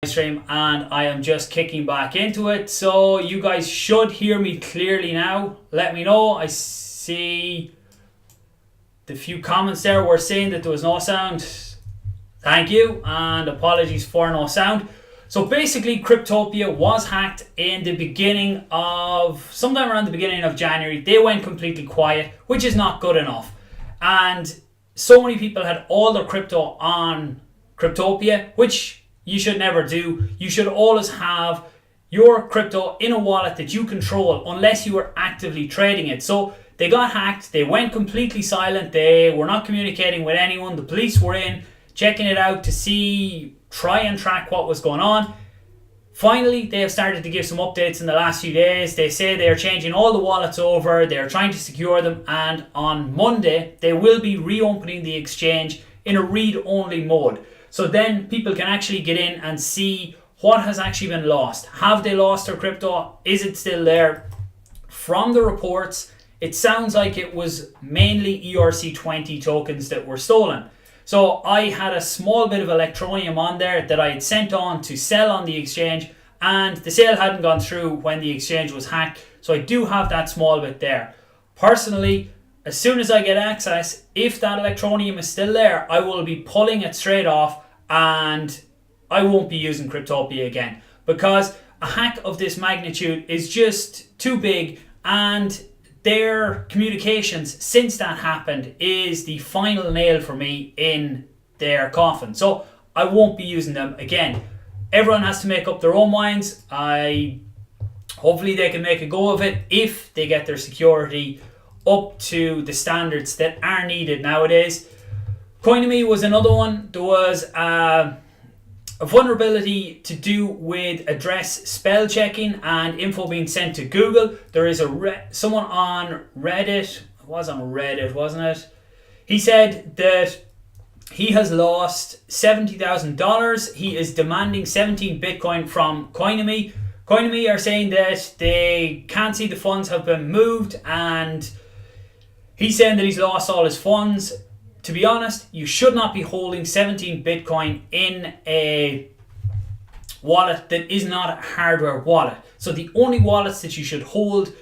stream and I am just kicking back into it, so you guys should hear me clearly now. Let me know. I see the few comments there were saying that there was no sound. Thank you, and apologies for no sound. So basically, Cryptopia was hacked in the beginning of, sometime around the beginning of January. They went completely quiet, which is not good enough. And so many people had all their crypto on Cryptopia, which you should never do. You should always have your crypto in a wallet that you control unless you are actively trading it. So they got hacked. They went completely silent. They were not communicating with anyone. The police were in, checking it out to try and track what was going on. Finally, they have started to give some updates in the last few days. They say they are changing all the wallets over. They are trying to secure them. And on Monday, they will be reopening the exchange in a read-only mode. So then people can actually get in and see what has actually been lost. Have they lost their crypto? Is it still there? From the reports, it sounds like it was mainly ERC20 tokens that were stolen. So I had a small bit of Electronium on there that I had sent on to sell on the exchange, and the sale hadn't gone through when the exchange was hacked. So I do have that small bit there. Personally, as soon as I get access, if that Electronium is still there, I will be pulling it straight off and I won't be using Cryptopia again, because a hack of this magnitude is just too big, and their communications since that happened is the final nail for me in their coffin. So I won't be using them again. Everyone has to make up their own minds. Hopefully they can make a go of it if they get their security up to the standards that are needed nowadays. Coinomi was another one. There was a vulnerability to do with address spell checking and info being sent to Google. There is someone on Reddit, it was on Reddit, wasn't it? He said that he has lost $70,000. He is demanding 17 Bitcoin from Coinomi. Coinomi are saying that they can't see the funds have been moved, and he's saying that he's lost all his funds. To be honest, you should not be holding 17 Bitcoin in a wallet that is not a hardware wallet. So the only wallets that you should hold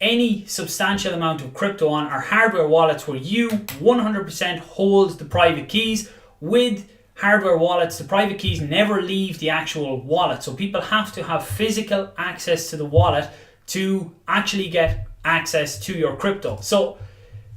any substantial amount of crypto on are hardware wallets where you 100% hold the private keys. With hardware wallets, the private keys never leave the actual wallet. So people have to have physical access to the wallet to actually get access to your crypto. So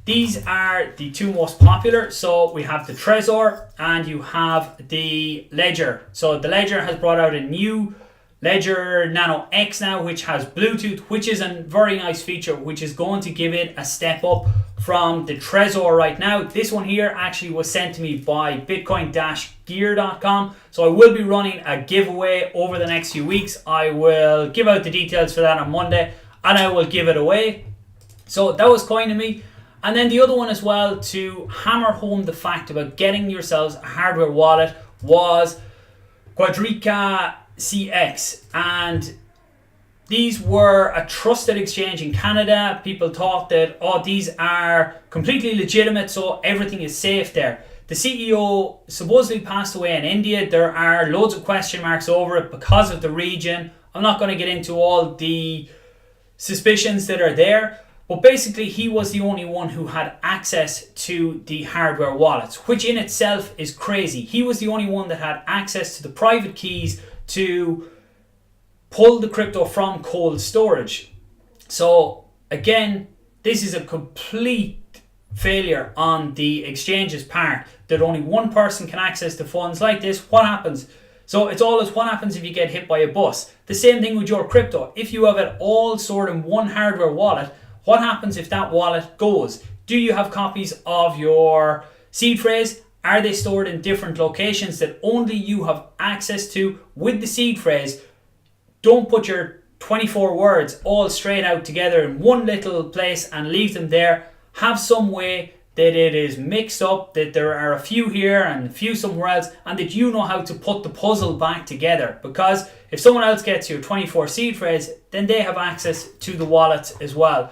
these are the two most popular. So we have the Trezor and you have the Ledger. So the Ledger has brought out a new Ledger Nano X now, which has Bluetooth, which is a very nice feature, which is going to give it a step up from the Trezor right now. This one here actually was sent to me by bitcoin-gear.com. So I will be running a giveaway over the next few weeks. I will give out the details for that on Monday and I will give it away. So that was Coinomi. And then the other one as well, to hammer home the fact about getting yourselves a hardware wallet, was QuadrigaCX. And these were a trusted exchange in Canada. People thought that, these are completely legitimate, so everything is safe there. The CEO supposedly passed away in India. There are loads of question marks over it because of the region. I'm not going to get into all the suspicions that are there. But basically, he was the only one who had access to the hardware wallets, which in itself is crazy. He was the only one that had access to the private keys to pull the crypto from cold storage. So again, this is a complete failure on the exchange's part, that only one person can access the funds like this. What happens? So it's always, what happens if you get hit by a bus? The same thing with your crypto. If you have it all stored in one hardware wallet, what happens if that wallet goes? Do you have copies of your seed phrase? Are they stored in different locations that only you have access to? With the seed phrase, don't put your 24 words all straight out together in one little place and leave them there. Have some way that it is mixed up, that there are a few here and a few somewhere else, and that you know how to put the puzzle back together. Because if someone else gets your 24 seed phrase, then they have access to the wallet as well.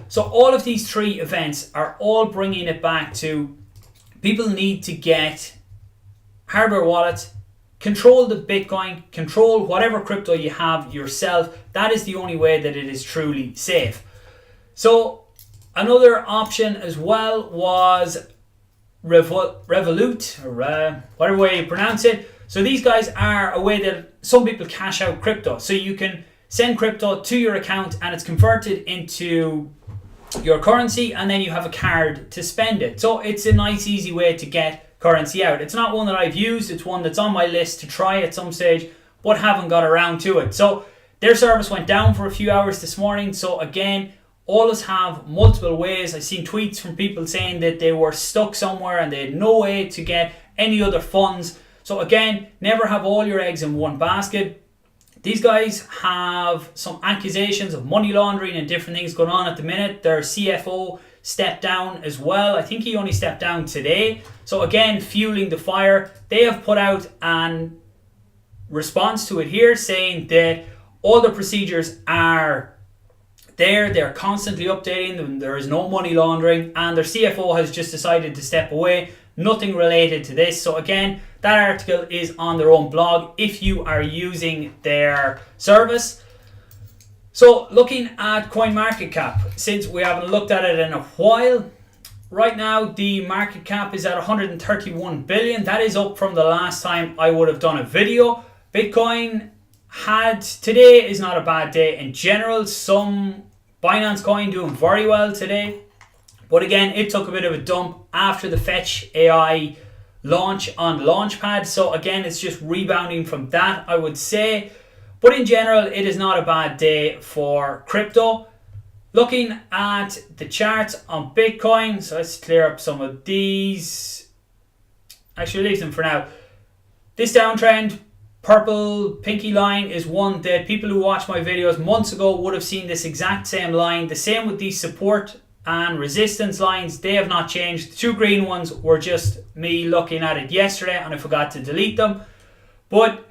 So all of these three events are all bringing it back to people need to get hardware wallets, control the Bitcoin, control whatever crypto you have yourself. That is the only way that it is truly safe. So another option as well was Revolut, or whatever way you pronounce it. So these guys are a way that some people cash out crypto. So you can send crypto to your account and it's converted into your currency, and then you have a card to spend it. So it's a nice, easy way to get currency out. It's not one that I've used. It's one that's on my list to try at some stage, but haven't got around to it. So their service went down for a few hours this morning. So again, always have multiple ways. I've seen tweets from people saying that they were stuck somewhere and they had no way to get any other funds. So again, never have all your eggs in one basket. These guys have some accusations of money laundering and different things going on at the minute. Their CFO stepped down as well. I think he only stepped down today. So again, fueling the fire. They have put out an response to it here saying that all the procedures are there. They're constantly updating them. There is no money laundering, and their CFO has just decided to step away. Nothing related to this. So again, that article is on their own blog if you are using their service. So looking at CoinMarketCap, since we haven't looked at it in a while, right now the market cap is at 131 billion. That is up from the last time I would have done a video. Bitcoin today is not a bad day in general. Some Binance coin doing very well today. But again, it took a bit of a dump after the Fetch AI launch on Launchpad. So again, it's just rebounding from that, I would say. But in general, it is not a bad day for crypto. Looking at the charts on Bitcoin, so let's clear up some of these. Actually, leave them for now. This downtrend, purple pinky line, is one that people who watched my videos months ago would have seen this exact same line. The same with these support and resistance lines. They have not changed. The two green ones were just me looking at it yesterday and I forgot to delete them. But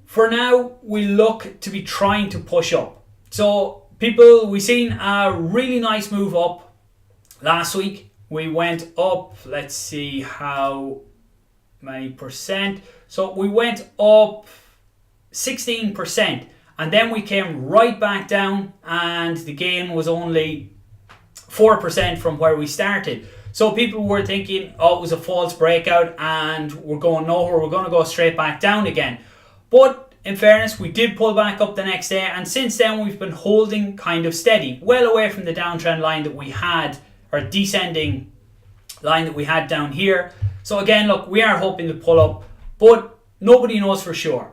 for now, we look to be trying to push up. So we've seen a really nice move up last week. We went up, let's see how many percent. So we went up 16%, and then we came right back down, and the gain was only 4% from where we started. So people were thinking, oh, it was a false breakout and we're going nowhere, we're going to go straight back down again. But in fairness, we did pull back up the next day, and since then we've been holding kind of steady, well away from the downtrend line that we had, or descending line that we had down here. So again, look, we are hoping to pull up, but nobody knows for sure.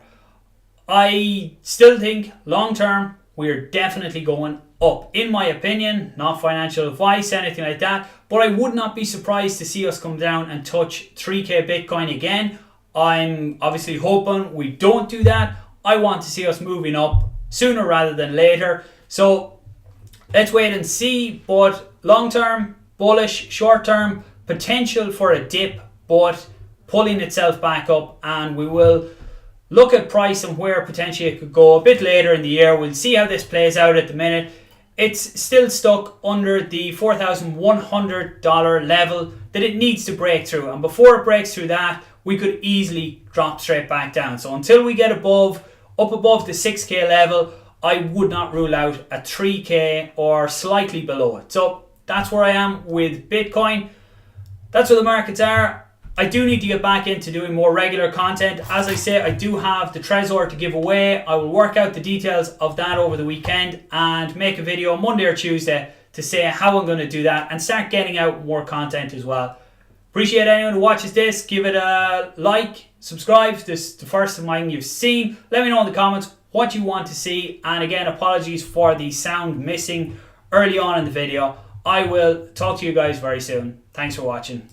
I still think long term we're definitely going up, in my opinion. Not financial advice, anything like that, but I would not be surprised to see us come down and touch 3k Bitcoin again. I'm obviously hoping we don't do that. I want to see us moving up sooner rather than later. So let's wait and see. But long term, bullish. Short term, potential for a dip, but pulling itself back up, and we will look at price and where potentially it could go a bit later in the year. We'll see how this plays out at the minute. It's still stuck under the $4,100 level that it needs to break through. And before it breaks through that, we could easily drop straight back down. So until we get up above the 6k level, I would not rule out a 3k or slightly below it. So that's where I am with Bitcoin. That's where the markets are. I do need to get back into doing more regular content. As I say, I do have the Trezor to give away. I will work out the details of that over the weekend and make a video Monday or Tuesday to say how I'm going to do that and start getting out more content as well. Appreciate anyone who watches this. Give it a like, subscribe if this is the first of mine you've seen. Let me know in the comments what you want to see. And again, apologies for the sound missing early on in the video. I will talk to you guys very soon. Thanks for watching.